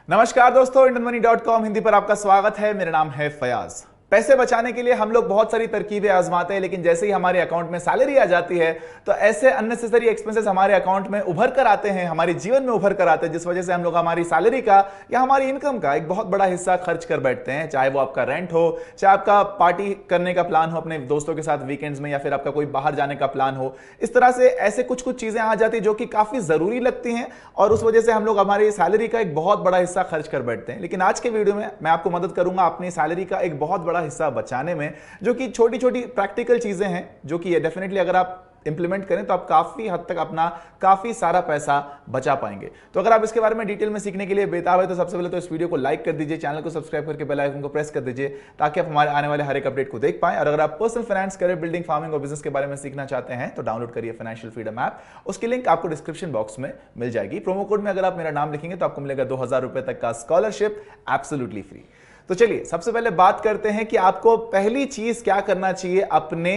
नमस्कार दोस्तों, IndianMoney.com हिंदी पर आपका स्वागत है। मेरा नाम है फयाज। पैसे बचाने के लिए हम लोग बहुत सारी तरकीबें आजमाते हैं, लेकिन जैसे ही हमारे अकाउंट में सैलरी आ जाती है तो ऐसे अननेसेसरी एक्सपेंसेस हमारे अकाउंट में उभर कर आते हैं, हमारे जीवन में उभर कर आते हैं, जिस वजह से हम लोग हमारी सैलरी का या हमारी इनकम का एक बहुत बड़ा हिस्सा खर्च कर बैठते हैं। चाहे वो आपका रेंट हो, चाहे आपका पार्टी करने का प्लान हो अपने दोस्तों के साथ वीकेंड्स में, या फिर आपका कोई बाहर जाने का प्लान हो। इस तरह से ऐसे कुछ कुछ चीजें आ जाती है जो कि काफी जरूरी लगती हैं और उस वजह से हम लोग हमारी सैलरी का एक बहुत बड़ा हिस्सा खर्च कर बैठते हैं। लेकिन आज के वीडियो में मैं आपको मदद करूंगा अपनी सैलरी का एक बहुत बड़ा हिस्सा बचाने में, जो कि छोटी छोटी प्रैक्टिकल चीजें हैं जो कि डेफिनेटली अगर आप इंप्लीमेंट करें तो आप काफी हद तक अपना काफी सारा पैसा बचा पाएंगे। तो अगर आप इसके बारे में डिटेल में सीखने के लिए बेताब है तो सबसे पहले तो इस वीडियो को लाइक कर दीजिए, चैनल को सब्सक्राइब करके बेल आइकन को प्रेस कर दीजिए ताकि आप हमारे आने वाले हर एक अपडेट को देख पाएं। और अगर आप personal finance, career building, farming और बिजनेस के बारे में सीखना चाहते हैं तो डाउनलोड करिए फाइनेंशियल फ्रीडम ऐप। उसकी लिंक आपको डिस्क्रिप्शन बॉक्स में मिल जाएगी। प्रोमो कोड में अगर आप मेरा नाम लिखेंगे तो आपको मिलेगा 2000 रुपए तक का स्कॉलरशिप एब्सोल्युटली फ्री। तो चलिए सबसे पहले बात करते हैं कि आपको पहली चीज क्या करना चाहिए अपने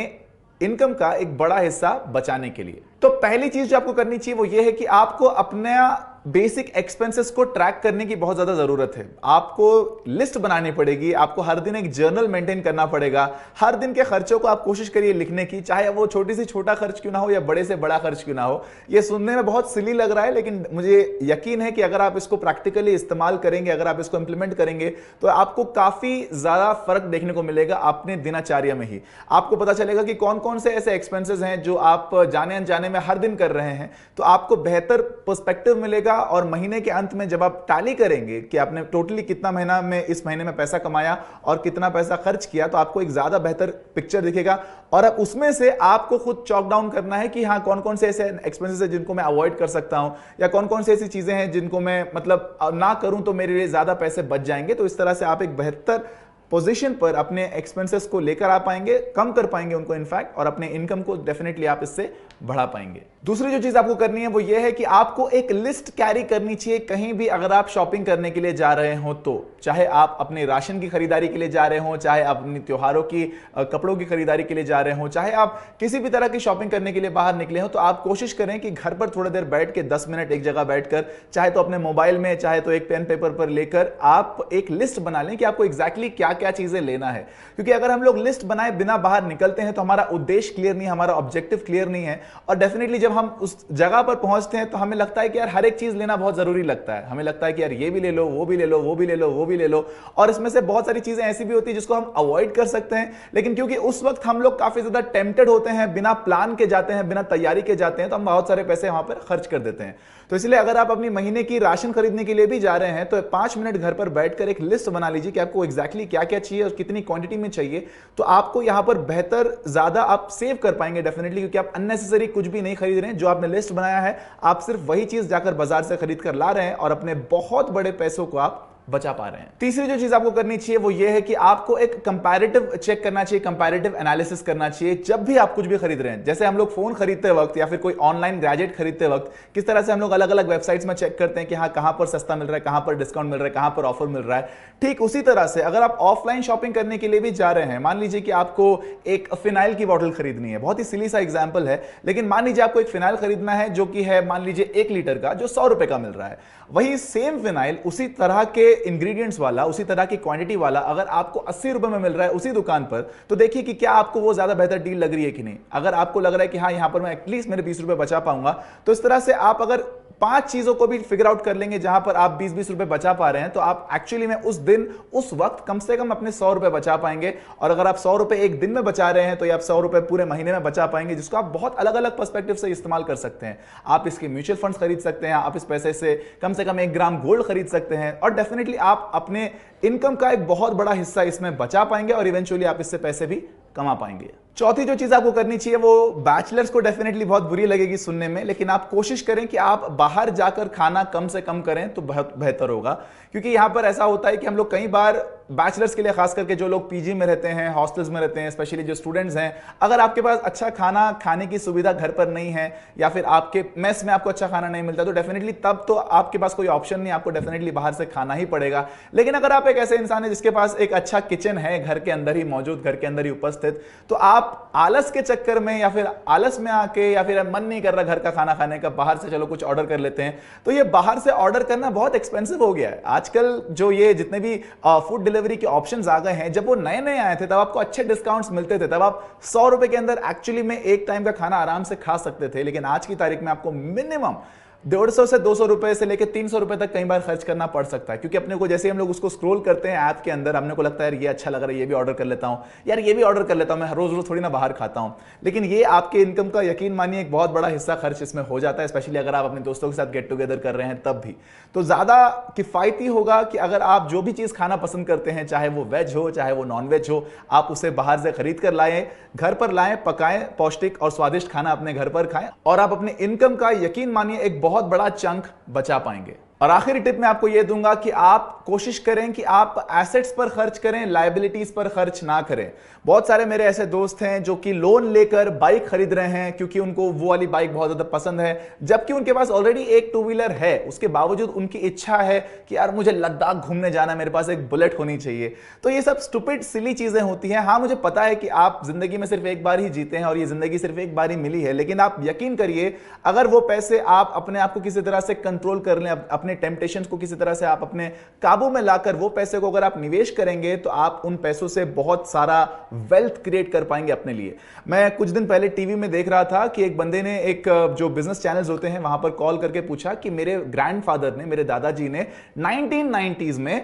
इनकम का एक बड़ा हिस्सा बचाने के लिए। तो पहली चीज जो आपको करनी चाहिए वो ये है कि आपको अपना बेसिक एक्सपेंसेस को ट्रैक करने की बहुत ज्यादा जरूरत है। आपको लिस्ट बनानी पड़ेगी, आपको हर दिन एक जर्नल मेंटेन करना पड़ेगा। हर दिन के खर्चों को आप कोशिश करिए लिखने की, चाहे वो छोटी से छोटा खर्च क्यों ना हो या बड़े से बड़ा खर्च क्यों ना हो। ये सुनने में बहुत सिली लग रहा है, लेकिन मुझे यकीन है कि अगर आप इसको प्रैक्टिकली इस्तेमाल करेंगे, अगर आप इसको इंप्लीमेंट करेंगे तो आपको काफी ज्यादा फर्क देखने को मिलेगा अपने दिनचर्या में ही। आपको पता चलेगा कि कौन कौन से ऐसे एक्सपेंसेस हैं जो आप जाने अनजाने में हर दिन कर रहे हैं, तो आपको बेहतर पर्सपेक्टिव मिलेगा। और महीने के अंत में जब आप टैली करेंगे कि आपने टोटली कितना महीना में इस महीने में पैसा कमाया और कितना पैसा खर्च किया, तो आपको एक ज्यादा बेहतर पिक्चर दिखेगा। और अब उसमें से आपको खुद चॉक डाउन करना है कि हाँ, कौन कौन से ऐसे एक्सपेंसेस है जिनको मैं अवॉइड कर सकता हूं, या कौन कौन से ऐसी चीजें हैं जिनको मैं मतलब ना करूं तो मेरे लिए ज्यादा पैसे बच जाएंगे। तो इस तरह से आप एक बेहतर पोजीशन पर अपने एक्सपेंसेस को लेकर आ पाएंगे, कम कर पाएंगे उनको इनफैक्ट, और अपने इनकम को डेफिनेटली आप इससे बढ़ा पाएंगे। दूसरी जो चीज आपको करनी है वो ये है कि आपको एक लिस्ट कैरी करनी चाहिए कहीं भी अगर आप शॉपिंग करने के लिए जा रहे हो तो। चाहे आप अपने राशन की खरीदारी के लिए जा रहे हो, चाहे आप अपनी त्योहारों की कपड़ों की खरीदारी के लिए जा रहे हो, चाहे आप किसी भी तरह की शॉपिंग करने के लिए बाहर निकले हो, तो आप कोशिश करें कि घर पर थोड़ी देर बैठ के 10 मिनट एक जगह बैठकर, चाहे तो अपने मोबाइल में, चाहे तो एक पेन पेपर पर लेकर आप एक लिस्ट बना लें कि आपको एग्जैक्टली क्या क्या चीजें लेना है। क्योंकि अगर हम लोग लिस्ट बनाए बिना बाहर निकलते हैं तो हमारा उद्देश्य क्लियर नहीं, हमारा ऑब्जेक्टिव क्लियर नहीं है, और डेफिनेटली जब हम उस जगह पर पहुंचते हैं तो हमें लगता है कि यार हर एक चीज लेना बहुत जरूरी लगता है। हमें लगता है कि यार ये भी ले लो, वो भी ले लो, वो भी ले लो, वो भी ले लो, और इसमें से बहुत सारी चीजें ऐसी भी होती है जिसको हम अवॉइड कर सकते हैं। लेकिन क्योंकि उस वक्त हम लोग काफी ज्यादा टेम्प्टेड होते हैं, बिना प्लान के जाते हैं, बिना तैयारी के जाते हैं, तो हम बहुत सारे पैसे वहां पर खर्च कर देते हैं। तो इसलिए अगर आप अपनी महीने की राशन खरीदने के लिए भी जा रहे हैं तो 5 मिनट घर पर बैठकर एक लिस्ट बना लीजिए कि आपको एग्जैक्टली क्या क्या चाहिए और कितनी क्वांटिटी में चाहिए। तो आपको यहां पर बेहतर ज्यादा आप सेव कर पाएंगे डेफिनेटली, क्योंकि आप अननेसेसरी कुछ भी नहीं खरीद रहे हैं। जो आपने लिस्ट बनाया है आप सिर्फ वही चीज जाकर बाजार से खरीद कर ला रहे हैं और अपने बहुत बड़े पैसों को आप बचा पा रहे हैं। तीसरी जो चीज आपको करनी चाहिए वो ये है कि आपको एक कंपैरेटिव चेक करना चाहिए, कंपैरेटिव एनालिसिस करना चाहिए जब भी आप कुछ भी खरीद रहे हैं। जैसे हम लोग फोन खरीदते वक्त या फिर कोई ऑनलाइन गैजेट खरीदते वक्त किस तरह से हम लोग अलग अलग वेबसाइट्स में चेक करते हैं कि हाँ, कहां पर सस्ता मिल रहा है, कहां पर डिस्काउंट मिल रहा है, कहां पर ऑफर मिल रहा है। ठीक उसी तरह से अगर आप ऑफलाइन शॉपिंग करने के लिए भी जा रहे हैं, मान लीजिए कि आपको एक फिनाइल की बोतल खरीदनी है, बहुत ही सिली सा एग्जाम्पल है, लेकिन मान लीजिए आपको एक फिनाइल खरीदना है जो कि है मान लीजिए 1 लीटर का, जो 100 रुपए का मिल रहा है। वही सेम फिनाइल उसी तरह के इंग्रेडिएंट्स वाला, उसी तरह की क्वांटिटी वाला अगर आपको 80 रुपए में मिल रहा है उसी दुकान पर, तो देखिए कि क्या आपको वो ज्यादा बेहतर डील लग रही है कि नहीं। अगर आपको लग रहा है कि हाँ, यहां पर मैं एटलीस्ट मेरे 20 रुपए बचा पाऊंगा, तो इस तरह से आप अगर 5 चीजों को भी फिगर आउट कर लेंगे जहां पर आप 20-20 रुपए बचा पा रहे हैं, तो आप एक्चुअली में उस दिन उस वक्त कम से कम अपने 100 रुपए बचा पाएंगे। और अगर आप 100 रुपए एक दिन में बचा रहे हैं तो आप 100 रुपए पूरे महीने में बचा पाएंगे, जिसको आप बहुत अलग अलग पर्सपेक्टिव से इस्तेमाल कर सकते हैं। आप इसके म्यूचुअल फंड्स खरीद सकते हैं, आप इस पैसे से कम 1 ग्राम गोल्ड खरीद सकते हैं, और डेफिनेटली आप अपने इनकम का एक बहुत बड़ा हिस्सा इसमें बचा पाएंगे और इवेंचुअली आप इससे पैसे भी कमा पाएंगे। चौथी जो चीज आपको करनी चाहिए वो बैचलर्स को डेफिनेटली बहुत बुरी लगेगी सुनने में, लेकिन आप कोशिश करें कि आप बाहर जाकर खाना कम से कम करें तो बहुत बेहतर होगा। क्योंकि यहां पर ऐसा होता है कि हम लोग कई बार बैचलर्स के लिए खास करके जो लोग पीजी में रहते हैं, हॉस्टल्स में रहते हैं, स्पेशली जो स्टूडेंट्स हैं, अगर आपके पास अच्छा खाना खाने की सुविधा घर पर नहीं है या फिर आपके मेस में आपको अच्छा खाना नहीं मिलता, तो डेफिनेटली तब तो आपके पास कोई ऑप्शन नहीं, आपको डेफिनेटली बाहर से खाना ही पड़ेगा। लेकिन अगर आप एक ऐसे इंसान है जिसके पास एक अच्छा किचन है, घर के अंदर ही मौजूद, घर के अंदर ही उपस्थित, तो आप आलस के चक्कर में या फिर आलस में आके या फिर मन नहीं कर रहा घर का खाना खाने का, बाहर से चलो कुछ ऑर्डर कर लेते हैं, तो ये बाहर से ऑर्डर करना बहुत एक्सपेंसिव हो गया है आजकल। जो ये जितने भी फूड डिलीवरी के ऑप्शंस आ गए हैं, जब वो नए नए आए थे तब आपको अच्छे डिस्काउंट्स मिलते थे, तब आप 100 रुपए के अंदर एक्चुअली में एक टाइम का खाना आराम से खा सकते थे। लेकिन आज की तारीख में आपको मिनिमम 150 से 200 रुपए से लेकर 300 रुपए तक कई बार खर्च करना पड़ सकता है, क्योंकि अपने को जैसे हम लोग उसको स्क्रॉल करते हैं ऐप के अंदर, हमने को लगता है यार ये अच्छा लग रहा है, ये भी ऑर्डर कर लेता हूं, यार ये भी ऑर्डर कर लेता हूं, मैं रोज रोज थोड़ी ना बाहर खाता हूं। लेकिन ये आपके इनकम का यकीन मानिए एक बहुत बड़ा हिस्सा खर्च इसमें हो जाता है, स्पेशली अगर आप अपने दोस्तों के साथ गेट टुगेदर कर रहे हैं तब भी। तो ज्यादा किफायती होगा कि अगर आप जो भी चीज खाना पसंद करते हैं, चाहे वो वेज हो चाहे वो नॉन वेज हो, आप उसे बाहर से खरीद कर लाएं, घर पर लाएं, पकाएं, पौष्टिक और स्वादिष्ट खाना अपने घर पर खाएं, और आप अपने इनकम का यकीन मानिए एक बहुत बड़ा चंक बचा पाएंगे। और आखिरी टिप मैं आपको यह दूंगा कि आप कोशिश करें कि आप एसेट्स पर खर्च करें, लायबिलिटीज पर खर्च ना करें। बहुत सारे मेरे ऐसे दोस्त हैं जो कि लोन लेकर बाइक खरीद रहे हैं क्योंकि उनको वो वाली बाइक बहुत ज्यादा पसंद है, जबकि उनके पास ऑलरेडी एक टू व्हीलर है। उसके बावजूद उनकी इच्छा है कि यार मुझे लद्दाख घूमने जाना, मेरे पास एक बुलेट होनी चाहिए। तो ये सब स्टूपिड सिली चीजें होती हैं। हाँ, मुझे पता है कि आप जिंदगी में सिर्फ एक बार ही जीते हैं और ये जिंदगी सिर्फ एक बार ही मिली है, लेकिन आप यकीन करिए अगर वो पैसे आप अपने आप को किसी तरह से कंट्रोल कर लें, अपने टेम्पटेशंस को किसी तरह से आप अपने काबू में लाकर वो पैसे को अगर आप निवेश करेंगे, तो आप उन पैसों से बहुत सारा वेल्थ क्रिएट कर पाएंगे अपने लिए। मैं कुछ दिन पहले टीवी में देख रहा था कि एक बंदे ने एक जो बिजनेस चैनल्स होते हैं वहां पर कॉल करके पूछा कि मेरे ग्रैंडफादर ने, मेरे दादाजी ने 1990s में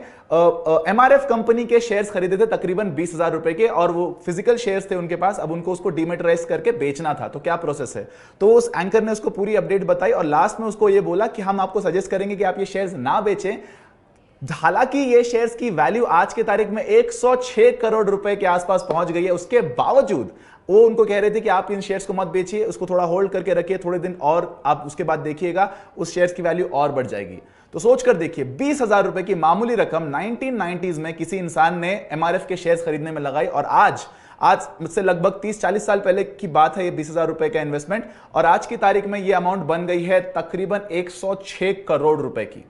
एमआरएफ कंपनी के शेयर्स खरीदे थे तकरीबन 20,000 रुपए के, और वो फिजिकल शेयर्स थे उनके पास, अब उनको उसको डीमेटराइज करके बेचना था। तो क्या प्रोसेस है? तो उस एंकर ने उसको पूरी अपडेट बताई और लास्ट में उसको ये बोला कि हम आपको सजेस्ट करेंगे कि आप ये शेयर्स ना बेचें। हालांकि ये शेयर्स की वैल्यू आज की तारीख में 106 करोड़ रुपए के आसपास पहुंच गई है, उसके बावजूद वो उनको कह रहे थे कि आप इन शेयर्स को मत बेचिए, उसको थोड़ा होल्ड करके रखिए थोड़े दिन, और आप उसके बाद देखिएगा उस शेयर्स की वैल्यू और बढ़ जाएगी। तो सोच कर देखिए, 20,000 रुपए की मामूली रकम 1990s में किसी इंसान ने एमआरएफ के शेयर्स खरीदने में लगाई, और आज मुझसे लगभग 30-40 साल पहले की बात है ये 20,000 रुपए का इन्वेस्टमेंट, और आज की तारीख में ये अमाउंट बन गई है तकरीबन 106 करोड़ रुपए की।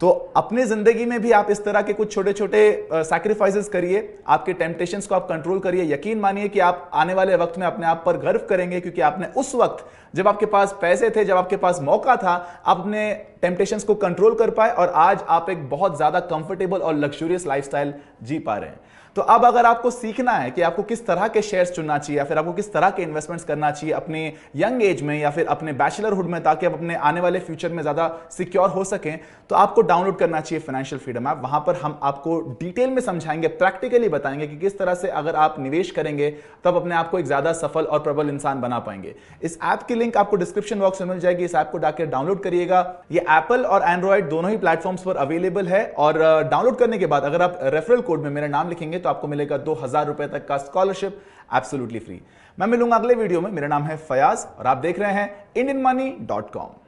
तो अपनी जिंदगी में भी आप इस तरह के कुछ छोटे छोटे सैक्रिफाइसेस करिए, आपके टेम्पटेशंस को आप कंट्रोल करिए। यकीन मानिए कि आप आने वाले वक्त में अपने आप पर गर्व करेंगे, क्योंकि आपने उस वक्त जब आपके पास पैसे थे, जब आपके पास मौका था, आप अपने टेम्पटेशंस को कंट्रोल कर पाए, और आज आप एक बहुत ज्यादा कंफर्टेबल और लग्जूरियस लाइफस्टाइल जी पा रहे हैं। तो अब अगर आपको सीखना है कि आपको किस तरह के शेयर्स चुनना चाहिए या फिर आपको किस तरह के इन्वेस्टमेंट्स करना चाहिए अपने यंग एज में या फिर अपने बैचलरहुड में, ताकि आप अपने आने वाले फ्यूचर में ज्यादा सिक्योर हो सकें, तो आपको डाउनलोड करना चाहिए फाइनेंशियल फ्रीडम ऐप। वहां पर हम आपको डिटेल में समझाएंगे, प्रैक्टिकली बताएंगे कि किस तरह से अगर आप निवेश करेंगे तब अपने आप को एक ज्यादा सफल और प्रबल इंसान बना पाएंगे। इस ऐप की लिंक आपको डिस्क्रिप्शन बॉक्स में मिल जाएगी, इस ऐप को जाकर डाउनलोड करिएगा। ये एप्पल और एंड्रॉइड दोनों ही प्लेटफॉर्म्स पर अवेलेबल है, और डाउनलोड करने के बाद अगर आप रेफरल कोड में मेरा नाम लिखेंगे तो आपको मिलेगा 2,000 रुपए तक का स्कॉलरशिप एब्सोल्युटली फ्री। मैं मिलूंगा अगले वीडियो में। मेरा नाम है फयाज और आप देख रहे हैं IndianMoney.com।